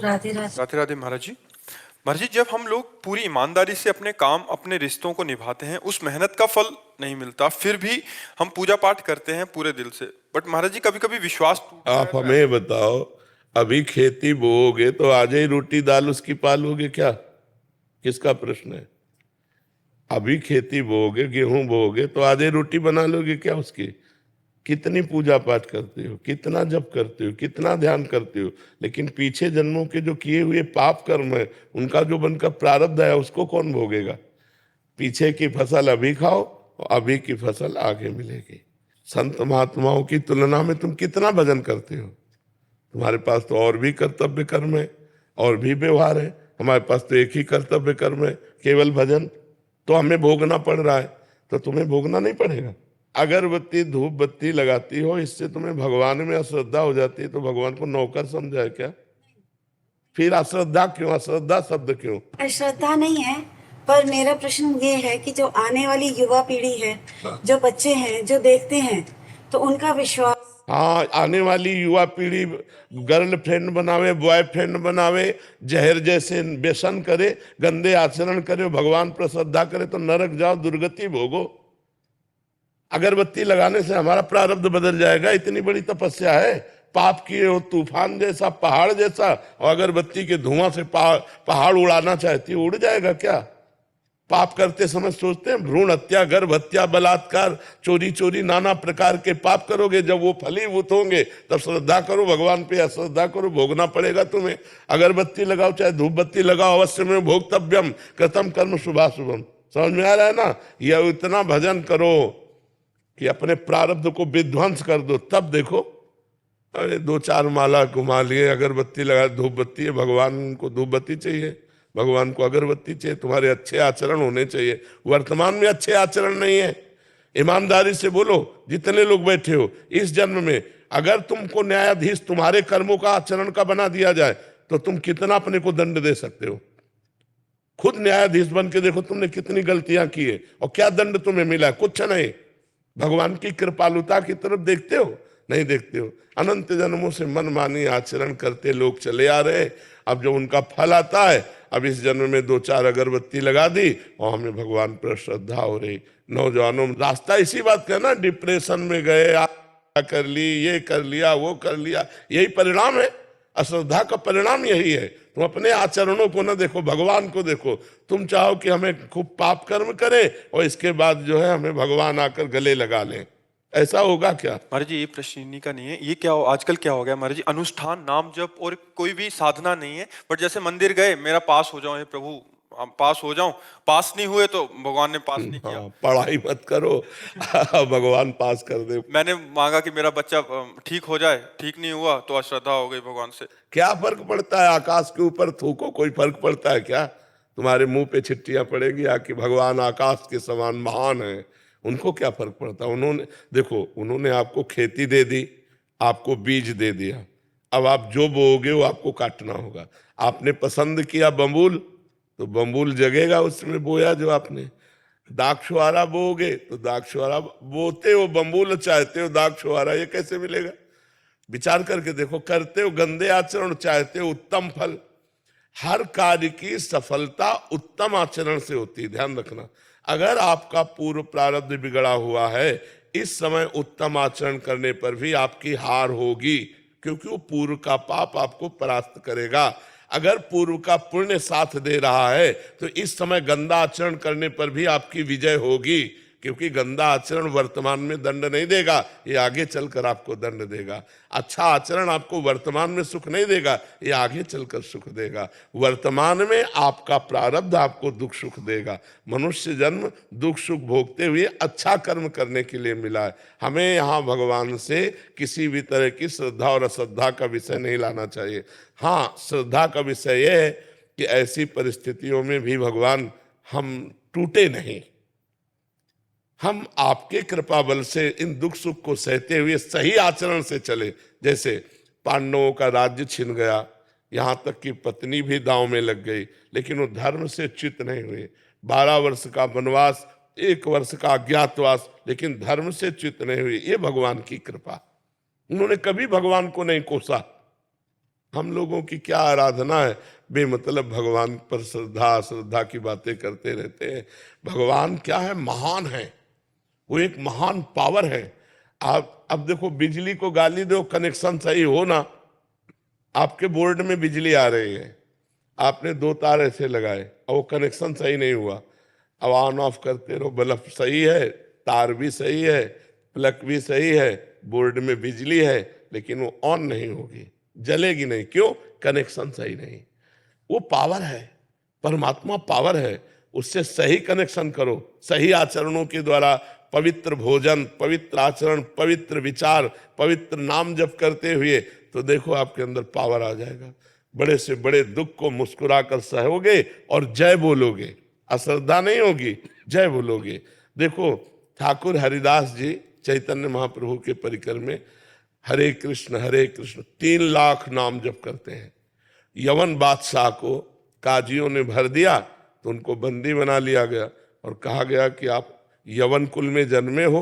राधे राधे। राधे राधे महाराज जी। महाराज जी, जब हम लोग पूरी ईमानदारी से अपने काम अपने रिश्तों को निभाते हैं, उस मेहनत का फल नहीं मिलता, फिर भी हम पूजा पाठ करते हैं पूरे दिल से, बट महाराज जी कभी कभी विश्वास टूटता है आप तो हमें बताओ, अभी खेती बोओगे तो आज ही रोटी दाल उसकी पालोगे क्या? किसका प्रश्न है? अभी खेती बोओगे, गेहूं बोओगे तो आज ही रोटी बना लोगे क्या उसकी? कितनी पूजा पाठ करते हो, कितना जप करते हो, कितना ध्यान करते हो, लेकिन पीछे जन्मों के जो किए हुए पाप कर्म है, उनका जो बनकर प्रारब्ध है, उसको कौन भोगेगा? पीछे की फसल अभी खाओ, अभी की फसल आगे मिलेगी। संत महात्माओं की तुलना में तुम कितना भजन करते हो? तुम्हारे पास तो और भी कर्तव्य कर्म है, और भी व्यवहार है। हमारे पास तो एक ही कर्तव्य कर्म है, केवल भजन। तो हमें भोगना पड़ रहा है, तो तुम्हें भोगना नहीं पड़ेगा। अगरबत्ती धूप बत्ती लगाती हो, इससे तुम्हें भगवान में अश्रद्धा हो जाती है, तो भगवान को नौकर समझा है क्या? फिर अश्रद्धा क्यों? अश्रद्धा शब्द क्यों? अश्रद्धा नहीं है, पर मेरा प्रश्न ये है कि जो आने वाली युवा पीढ़ी है, जो बच्चे हैं, जो देखते हैं, तो उनका विश्वास। हाँ, आने वाली युवा पीढ़ी गर्लफ्रेंड बनावे, बॉयफ्रेंड बनावे, जहर जैसे व्यसन करे, गंदे आचरण करे, भगवान पर श्रद्धा करे, तो नरक जाओ, दुर्गति भोगो। अगरबत्ती लगाने से हमारा प्रारब्ध बदल जाएगा? इतनी बड़ी तपस्या है, पाप किए हो तूफान जैसा, पहाड़ जैसा, और अगरबत्ती के धुआं से पहाड़ उड़ाना चाहती है, उड़ जाएगा क्या? पाप करते समय सोचते हैं भ्रूण हत्या, गर्भ हत्या, बलात्कार, चोरी चोरी, नाना प्रकार के पाप करोगे, जब वो फलीभूत होंगे तब श्रद्धा करो भगवान पे, अश्रद्धा करो, भोगना पड़ेगा तुम्हें। अगरबत्ती लगाओ चाहे धूप बत्ती लगाओ, अवश्य में भोक्तव्यम कृतम कर्म शुभाशुभम। समझ में आ रहा है ना? यह इतना भजन करो कि अपने प्रारब्ध को विध्वंस कर दो, तब देखो। अरे 2-4 माला घुमा लिए, अगरबत्ती लगा, धूप बत्ती है, भगवान को धूप बत्ती चाहिए, भगवान को अगरबत्ती चाहिए, तुम्हारे अच्छे आचरण होने चाहिए। वर्तमान में अच्छे आचरण नहीं है। ईमानदारी से बोलो, जितने लोग बैठे हो, इस जन्म में अगर तुमको न्यायाधीश तुम्हारे कर्मों का आचरण का बना दिया जाए, तो तुम कितना अपने को दंड दे सकते हो? खुद न्यायाधीश बन के देखो तुमने कितनी गलतियां की है, और क्या दंड तुम्हें मिला? कुछ नहीं। भगवान की कृपालुता की तरफ देखते हो? नहीं देखते हो। अनंत जन्मों से मनमानी आचरण करते लोग चले आ रहे हैं। अब जो उनका फल आता है, अब इस जन्म में 2-4 अगरबत्ती लगा दी और हमें भगवान पर श्रद्धा हो रही। नौजवानों रास्ता इसी बात का ना, डिप्रेशन में गए, कर ली, ये कर लिया, वो कर लिया, यही परिणाम है। अश्रद्धा का परिणाम यही है। तुम अपने आचरणों को न देखो, भगवान को देखो। तुम चाहो कि हमें खूब पाप कर्म करें और इसके बाद जो है हमें भगवान आकर गले लगा लें, ऐसा होगा क्या? महाराज जी, ये प्रश्न इन्हीं का नहीं है। ये क्या आजकल क्या हो गया महाराज जी, अनुष्ठान नाम जप और कोई भी साधना नहीं है, बट जैसे मंदिर गए, मेरा पास हो जाओ हे प्रभु, हम पास हो जाऊं, पास नहीं हुए तो भगवान ने पास नहीं किया। हाँ, पढ़ाई मत करो भगवान पास कर दे। मैंने मांगा कि मेरा बच्चा ठीक हो जाए, ठीक नहीं हुआ तो अश्रद्धा हो गई भगवान से। क्या फर्क पड़ता है? आकाश के ऊपर थूको, कोई फर्क पड़ता है क्या? तुम्हारे मुंह पे छिट्टियां पड़ेगी आकि भगवान आकाश के समान महान है, उनको क्या फर्क पड़ता? उन्होंने देखो, उन्होंने आपको खेती दे दी, आपको बीज दे दिया, अब आप जो बोओगे वो आपको काटना होगा। आपने पसंद किया बम्बूल, तो बम्बूल जगेगा उसमें बोया जो आपने। दाक्षुआरा बोओगे तो दाक्षुआरा बोते हो, बम्बूल चाहते हो, दाक्षुआरा ये कैसे मिलेगा? विचार करके देखो। करते हो गंदे आचरण, चाहते हो उत्तम फल। हर कार्य की सफलता उत्तम आचरण से होती है, ध्यान रखना। अगर आपका पूर्व प्रारब्ध बिगड़ा हुआ है, इस समय उत्तम आचरण करने पर भी आपकी हार होगी, क्योंकि वो पूर्व का पाप आपको परास्त करेगा। अगर पूर्व का पुण्य साथ दे रहा है, तो इस समय गंदा आचरण करने पर भी आपकी विजय होगी, क्योंकि गंदा आचरण वर्तमान में दंड नहीं देगा, ये आगे चलकर आपको दंड देगा। अच्छा आचरण आपको वर्तमान में सुख नहीं देगा, ये आगे चलकर सुख देगा। वर्तमान में आपका प्रारब्ध आपको दुख सुख देगा। मनुष्य जन्म दुख सुख भोगते हुए अच्छा कर्म करने के लिए मिला है। हमें यहाँ भगवान से किसी भी तरह की श्रद्धा और अश्रद्धा का विषय नहीं लाना चाहिए। हाँ, श्रद्धा का विषय यह है कि ऐसी परिस्थितियों में भी भगवान हम टूटे नहीं, हम आपके कृपा बल से इन दुख सुख को सहते हुए सही आचरण से चले। जैसे पांडवों का राज्य छिन गया, यहां तक कि पत्नी भी दांव में लग गई, लेकिन वो धर्म से च्युत नहीं हुए। 12 वर्ष का वनवास, 1 वर्ष का अज्ञातवास, लेकिन धर्म से च्युत नहीं हुए। ये भगवान की कृपा। उन्होंने कभी भगवान को नहीं कोसा। हम लोगों की क्या आराधना है, बेमतलब भगवान पर श्रद्धा श्रद्धा की बातें करते रहते हैं। भगवान क्या है, महान है, वो एक महान पावर है। आप अब देखो, बिजली को गाली दो, कनेक्शन सही हो ना, आपके बोर्ड में बिजली आ रही है, आपने 2 तार ऐसे लगाए और वो कनेक्शन सही नहीं हुआ, अब ऑन ऑफ करते रहो, बल्ब सही है, तार भी सही है, प्लग भी सही है, बोर्ड में बिजली है, लेकिन वो ऑन नहीं होगी, जलेगी नहीं। क्यों? कनेक्शन सही नहीं। वो पावर है, परमात्मा पावर है, उससे सही कनेक्शन करो, सही आचरणों के द्वारा, पवित्र भोजन, पवित्र आचरण, पवित्र विचार, पवित्र नाम जप करते हुए, तो देखो आपके अंदर पावर आ जाएगा। बड़े से बड़े दुख को मुस्कुराकर सहोगे और जय बोलोगे, अश्रद्धा नहीं होगी, जय बोलोगे। देखो ठाकुर हरिदास जी चैतन्य महाप्रभु के परिकर में हरे कृष्ण 3 लाख नाम जप करते हैं। यवन बादशाह को काजियों ने भर दिया तो उनको बंदी बना लिया गया और कहा गया कि आप यवन कुल में जन्मे हो,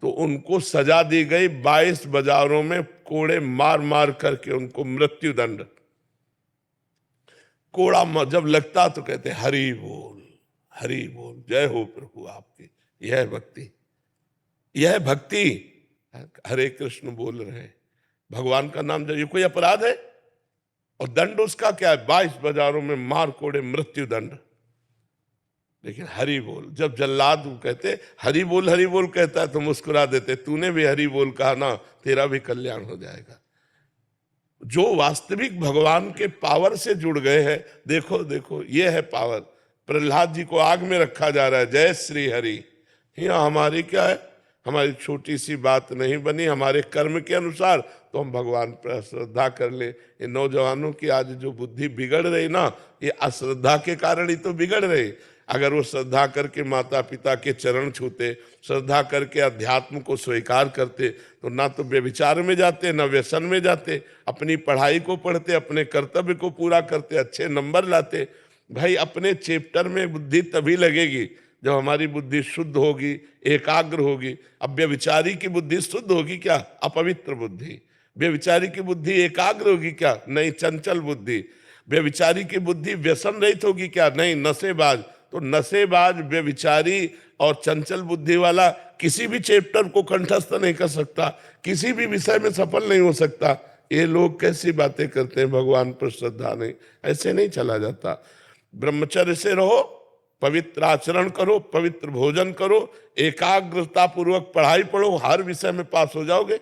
तो उनको सजा दी गई 22 बाजारों में कोड़े मार मार करके उनको मृत्यु दंड। कोड़ा जब लगता तो कहते हरि बोल, हरि बोल, जय हो प्रभु आपकी। यह भक्ति, यह भक्ति। हरे कृष्ण बोल रहे हैं, भगवान का नाम जब, ये कोई अपराध है? और दंड उसका क्या है? 22 बाजारों में मार कोड़े मृत्यु दंड। लेकिन हरि बोल, जब जल्लाद कहते हरि बोल कहता है तो मुस्कुरा देते, तूने भी हरि बोल कहा ना, तेरा भी कल्याण हो जाएगा। जो वास्तविक भगवान के पावर से जुड़ गए हैं, देखो देखो ये है पावर। प्रहलाद जी को आग में रखा जा रहा है, जय श्री हरि। यहाँ हमारी क्या है, हमारी छोटी सी बात नहीं बनी, हमारे कर्म के अनुसार तो हम भगवान पर श्रद्धा कर ले। ये नौजवानों की आज जो बुद्धि बिगड़ रही ना, ये अश्रद्धा के कारण ही तो बिगड़ रही। अगर वो श्रद्धा करके माता पिता के चरण छूते, श्रद्धा करके अध्यात्म को स्वीकार करते, तो ना तो व्यभिचार में जाते, ना व्यसन में जाते, अपनी पढ़ाई को पढ़ते, अपने कर्तव्य को पूरा करते, अच्छे नंबर लाते। भाई अपने चैप्टर में बुद्धि तभी लगेगी जब हमारी बुद्धि शुद्ध होगी, एकाग्र होगी। अब व्यभिचारी की बुद्धि शुद्ध होगी क्या? अपवित्र बुद्धि। व्यभिचारी की बुद्धि एकाग्र होगी क्या? नहीं, चंचल बुद्धि। व्यभिचारी की बुद्धि व्यसन रहित होगी क्या? नहीं, नशेबाज। तो नशेबाज, व्यभिचारी और चंचल बुद्धि वाला किसी भी चैप्टर को कंठस्थ नहीं कर सकता, किसी भी विषय में सफल नहीं हो सकता। ये लोग कैसी बातें करते हैं, भगवान पर श्रद्धा नहीं, ऐसे नहीं चला जाता। ब्रह्मचर्य से रहो, पवित्र आचरण करो, पवित्र भोजन करो, एकाग्रता पूर्वक पढ़ाई पढ़ो, हर विषय में पास हो जाओगे,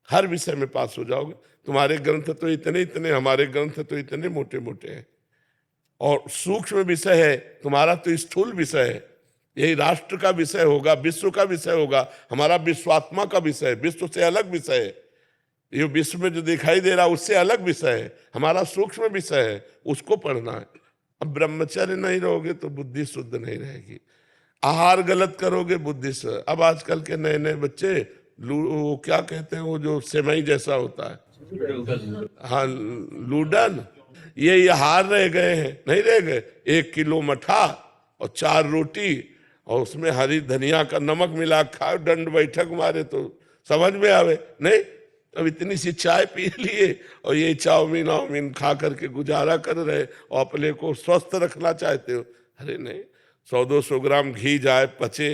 हर विषय में पास हो जाओगे। तुम्हारे ग्रंथ तो इतने इतने, हमारे ग्रंथ तो इतने मोटे मोटे हैं, और सूक्ष्म विषय है, तुम्हारा तो स्थूल विषय है। यही राष्ट्र का विषय होगा, विश्व का विषय होगा, हमारा विश्वात्मा का विषय है, विश्व से अलग विषय है। ये विश्व में जो दिखाई दे रहा उससे अलग विषय है, हमारा सूक्ष्म विषय है, उसको पढ़ना है। अब ब्रह्मचर्य नहीं रहोगे तो बुद्धि शुद्ध नहीं रहेगी। आहार गलत करोगे, बुद्धि से। अब आजकल के नए नए बच्चे वो क्या कहते हैं, वो जो सेमई जैसा होता है, हाँ लूडन, ये हार रह गए हैं, नहीं रह गए। 1 किलो मठा और 4 रोटी और उसमें हरी धनिया का नमक मिला खाओ, दंड बैठक मारे तो समझ में आवे नहीं। अब इतनी सी चाय पी लिए और ये चाउमीन खा करके गुजारा कर रहे और अपने को स्वस्थ रखना चाहते हो। अरे नहीं, 100-200 ग्राम घी जाए, पचे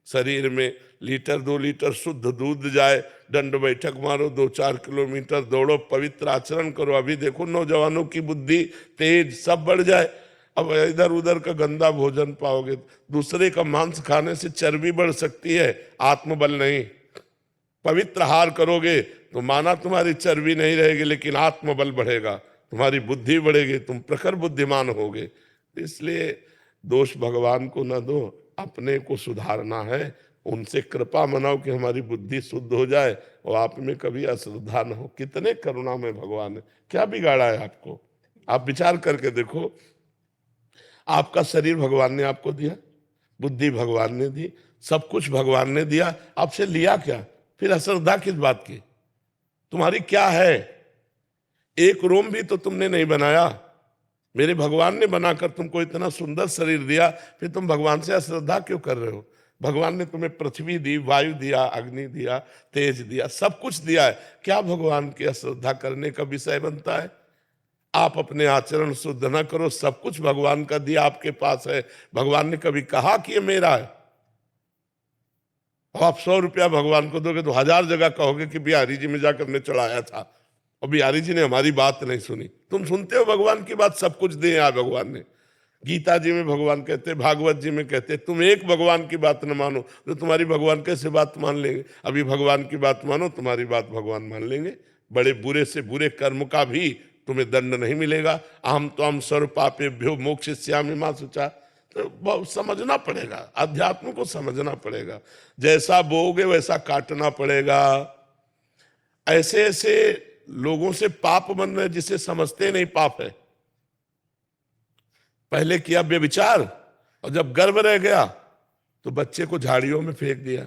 शरीर में, लीटर 2 लीटर शुद्ध दूध जाए, दंड बैठक मारो, 2-4 किलोमीटर दौड़ो, पवित्र आचरण करो। अभी देखो नौजवानों की बुद्धि तेज सब बढ़ जाए। अब इधर उधर का गंदा भोजन पाओगे, दूसरे का मांस खाने से चर्बी बढ़ सकती है, आत्मबल नहीं। पवित्र आहार करोगे तो माना तुम्हारी चर्बी नहीं रहेगी, लेकिन आत्मबल बढ़ेगा, तुम्हारी बुद्धि बढ़ेगी, तुम प्रखर बुद्धिमान होगे। इसलिए दोष भगवान को न दो, अपने को सुधारना है, उनसे कृपा मनाओ कि हमारी बुद्धि शुद्ध हो जाए और आप में कभी अश्रद्धा न हो। कितने करुणा में भगवान है, क्या बिगाड़ा है आपको? आप विचार करके देखो, आपका शरीर भगवान ने आपको दिया, बुद्धि भगवान ने दी, सब कुछ भगवान ने दिया, आपसे लिया क्या? फिर अश्रद्धा किस बात की? तुम्हारी क्या है? एक रोम भी तो तुमने नहीं बनाया, मेरे भगवान ने बनाकर तुमको इतना सुंदर शरीर दिया, फिर तुम भगवान से अश्रद्धा क्यों कर रहे हो? भगवान ने तुम्हें पृथ्वी दी, वायु दिया, अग्नि दिया, तेज दिया, सब कुछ दिया है, क्या भगवान की अश्रद्धा करने का विषय बनता है? आप अपने आचरण शुद्ध ना करो, सब कुछ भगवान का दिया आपके पास है। भगवान ने कभी कहा कि ये मेरा है? और आप 100 रुपया भगवान को दोगे तो 1000 जगह कहोगे कि बिहारी जी में जाकर हमने चढ़ाया था और बिहारी जी ने हमारी बात नहीं सुनी। तुम सुनते हो भगवान की बात, सब कुछ दिया है भगवान ने। गीता जी में भगवान कहते, भागवत जी में कहते, तुम एक भगवान की बात न मानो तो तुम्हारी भगवान कैसे बात मान लेंगे? अभी भगवान की बात मानो, तुम्हारी बात भगवान मान लेंगे। बड़े बुरे से बुरे कर्म का भी तुम्हें दंड नहीं मिलेगा। अहम त्वं सर्व पापेभ्यो मोक्षयिष्यामि मा शुचा। तो बहुत समझना पड़ेगा, अध्यात्म को समझना पड़ेगा। जैसा बोओगे वैसा काटना पड़ेगा। ऐसे ऐसे लोगों से पाप बन रहे जिसे समझते नहीं पाप है। पहले किया व्यभिचार और जब गर्भ रह गया तो बच्चे को झाड़ियों में फेंक दिया,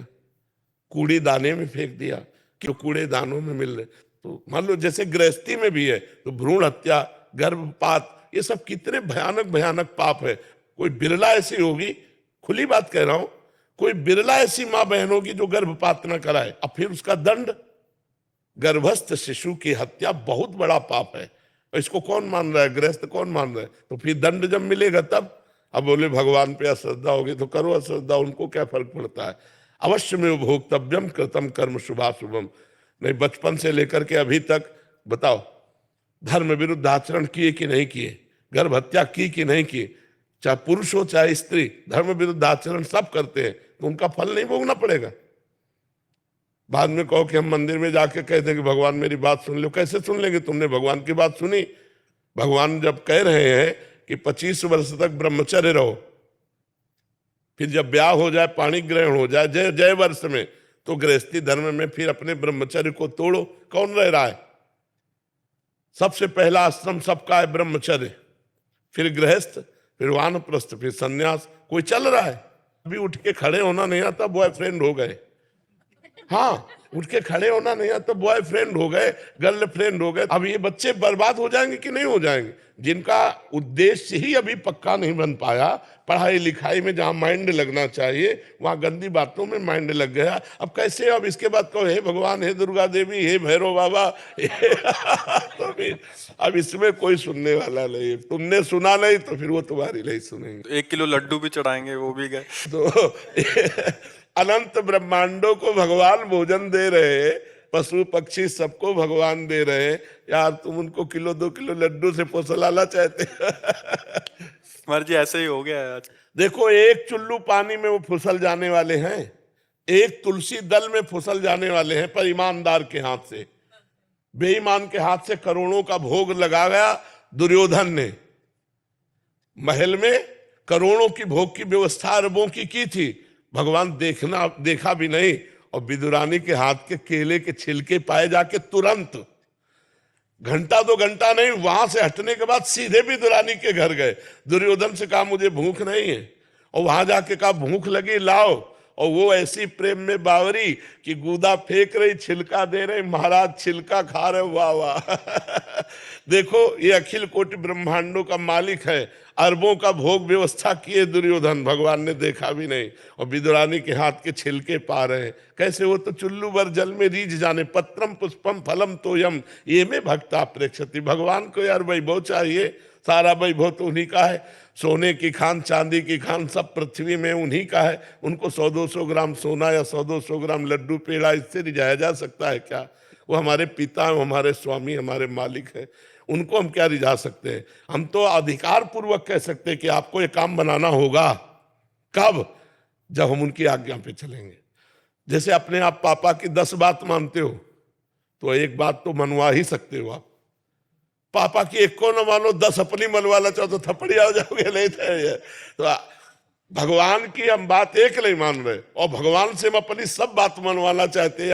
कूड़ी दाने में फेंक दिया, क्यों कूड़े दानों में मिल रहे। तो मान लो जैसे गृहस्थी में भी है तो भ्रूण हत्या, गर्भपात, ये सब कितने भयानक भयानक पाप है। कोई बिरला ऐसी होगी, खुली बात कह रहा हूं, कोई बिरला ऐसी मां बहन होगी जो गर्भपात न कराए। अब फिर उसका दंड, गर्भस्थ शिशु की हत्या बहुत बड़ा पाप है। इसको कौन मान रहा है? गृहस्थ कौन मान रहा है? तो फिर दंड जब मिलेगा तब। अब बोले भगवान पे अश्रद्धा होगी तो करो अश्रद्धा, उनको क्या फर्क पड़ता है? अवश्य में भोक्तव्यम कृतम कर्म शुभाशुभम। नहीं, बचपन से लेकर के अभी तक बताओ, धर्म विरुद्ध आचरण किए कि नहीं किए, गर्भ हत्या की कि नहीं की, चाहे पुरुष हो चाहे स्त्री, धर्म विरुद्ध आचरण सब करते हैं, तो उनका फल नहीं भोगना पड़ेगा? बाद में कहो कि हम मंदिर में जाके कह दें कि भगवान मेरी बात सुन लो। कैसे सुन लेंगे? तुमने भगवान की बात सुनी? भगवान जब कह रहे हैं कि 25 वर्ष तक ब्रह्मचर्य रहो, फिर जब ब्याह हो जाए, पाणी ग्रहण हो जाए, जय जय वर्ष में, तो गृहस्थी धर्म में फिर अपने ब्रह्मचर्य को तोड़ो। कौन रह रहा है? सबसे पहला आश्रम सबका है ब्रह्मचर्य, फिर गृहस्थ, फिर वानप्रस्थ, फिर सन्यास। कोई चल रहा है? अभी उठ के खड़े होना नहीं आता, बॉयफ्रेंड हो गए। हाँ, उठ के खड़े होना नहीं आता, बॉयफ्रेंड हो गए, गर्लफ्रेंड हो गए। अब ये बच्चे बर्बाद हो जाएंगे कि नहीं हो जाएंगे? जिनका उद्देश्य ही अभी पक्का नहीं बन पाया, पढ़ाई लिखाई में जहां माइंड लगना चाहिए वहां गंदी बातों में माइंड लग गया। अब कैसे? अब इसके बाद कहो हे भगवान, हे दुर्गा देवी, हे भैरव बाबा। तो फिर अब इसमें कोई सुनने वाला नहीं। तुमने सुना नहीं तो फिर वो तुम्हारी नहीं सुनेंगे। 1 किलो लड्डू भी चढ़ाएंगे, वो भी गए। तो अनंत ब्रह्मांडों को भगवान भोजन दे रहे, पशु पक्षी सबको भगवान दे रहे। यार तुम उनको किलो 2 किलो लड्डू से पोसलाना चाहते? मर्जी ऐसे ही हो गया है आज। देखो, एक चुल्लू पानी में वो फुसल जाने वाले हैं, एक तुलसी दल में फुसल जाने वाले हैं, पर ईमानदार के हाथ से। बेईमान के हाथ से करोड़ों का भोग लगा गया दुर्योधन ने। महल में करोड़ों की भोग की व्यवस्था अरबों की थी, भगवान देखा भी नहीं। और विदुरानी के हाथ के केले के छिलके पाए जाके तुरंत, घंटा 2 घंटा नहीं, वहां से हटने के बाद सीधे विदुरानी के घर गए। दुर्योधन से कहा मुझे भूख नहीं है, और वहां जाके कहा भूख लगी लाओ। और वो ऐसी प्रेम में बावरी कि गूदा फेंक रही, छिलका दे रही, महाराज छिलका खा रहे। वाह वाह। देखो, ये अखिल कोटि ब्रह्मांडों का मालिक है, अरबों का भोग व्यवस्था किए दुर्योधन, भगवान ने देखा भी नहीं। और विदुरानी के हाथ के छिलके पा रहे हैं। कैसे? वो तो चुल्लू भर जल में रीझ जाने, पत्रम पुष्पम फलम तोयम ये में भक्ता प्रेक्षति। भगवान को यार वैभव चाहिए, सारा वैभव तो उन्हीं का है। सोने की खान, चांदी की खान, सब पृथ्वी में उन्हीं का है। उनको 100-200 ग्राम सोना या 100-200 ग्राम लड्डू पेड़ा इससे रिझाया जा सकता है क्या? वो हमारे पिता, हमारे स्वामी, हमारे मालिक हैं, उनको हम क्या रिझा सकते हैं? हम तो अधिकार पूर्वक कह सकते हैं कि आपको ये काम बनाना होगा। कब? जब हम उनकी आज्ञा पे चलेंगे। जैसे अपने आप पापा की 10 बात मानते हो तो एक बात तो मनवा ही सकते हो आप। पापा की एक को न मानो, 10 अपनी मनवाना चाहो तो थप्पड़ी आ जाओगे। नहीं तो भगवान की हम बात एक नहीं मान रहे, और भगवान से हम अपनी सब बात मनवाना चाहते हैं।